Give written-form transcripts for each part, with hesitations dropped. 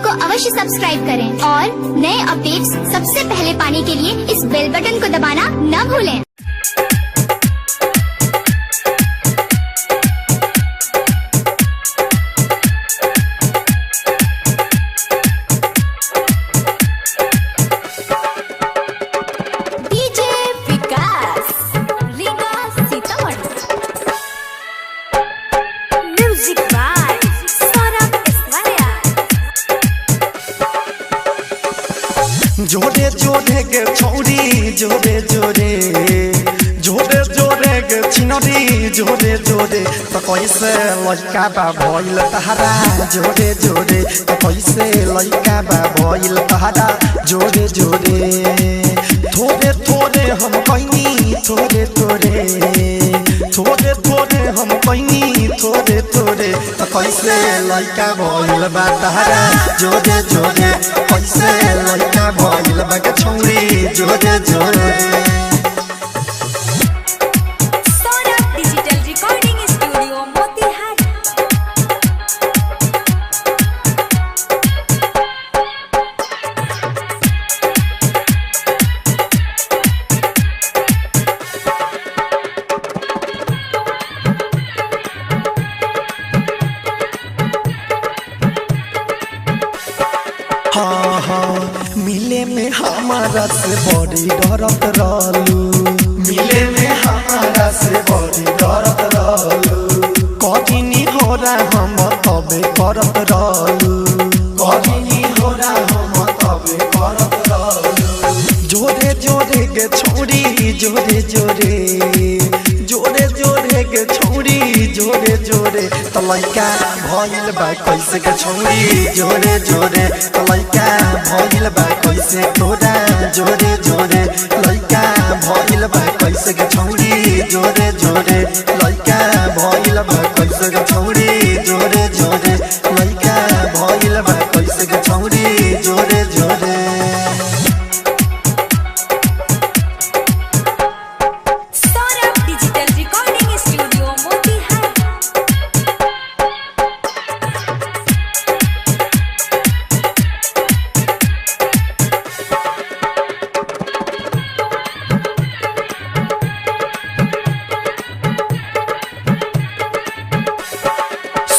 को अवश्य सब्सक्राइब करें और नए अपडेट्स सबसे पहले पाने के लिए इस बेल बटन को दबाना न भूलें। जोरे जोरे के छौरी जोरे जोरे जोरे जोरे के छिनरी जोरे जोरे तो कैसे लड़का बा भइल तहरा जोरे जोरे तो कैसे लड़का बा भइल तहरा जोरे जोरे थोड़े थोड़े हम कहनी थोड़े थोड़े थोड़े थोड़े हम कहनी थोड़े थोड़े तो कैसे लड़का भइल बा तहरा जोरे जोरे कैसे लड़का भइल बा के छौरी जोरे जोरे। हाँ हाँ मिले में हमारा से बड़ी डरत रहलू मिले में हमारा से बड़ी डरत रहलू कहीं हो रहा हम तबे करत रहलू कहीं हो रहा हम तबे करत रहलू जोरे जोरे के छोड़ी जोरे जोरे जोरे जोरे के छोड़ी जोरे जोरे तो लड़का भइल बा कैसे के छोड़ी जोरे जोरे तो लड़का भइल बा कैसे तोरा जोरे जोरे लड़का भइल बा कैसे के छोड़ी जोरे जोरे लड़का भइल बा कैसे के छोड़ी जोरे जोरे लड़का भइल बा कैसे के छोड़ी जोरे जोरे।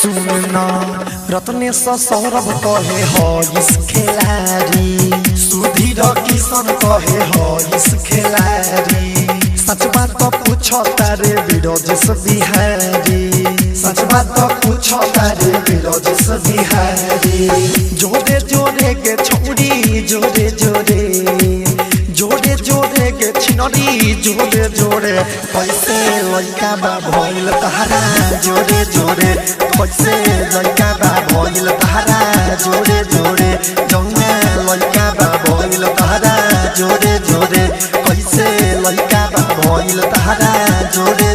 सुनना रत्नेश सौरभ कहे हो इस खिलाड़ी सुधीर किशन कहे हो इस खिलाड़ी सच बात तो पूछो तारे विरोजिस बिहारी सच बात तो पूछो तारे विरोजिस बिहारी जोरे जोरे के छोड़ी जोरे जोरे जोरे जोरे के छिनरी जोरे जोरे कैसे लड़का बा भइल तहरा जोरे जोरे कैसे लड़का बा भइल तहरा जोरे जोरे जौना लड़का बा भइल तहरा जोरे जोरे कैसे लड़का बा भइल तहरा जोरे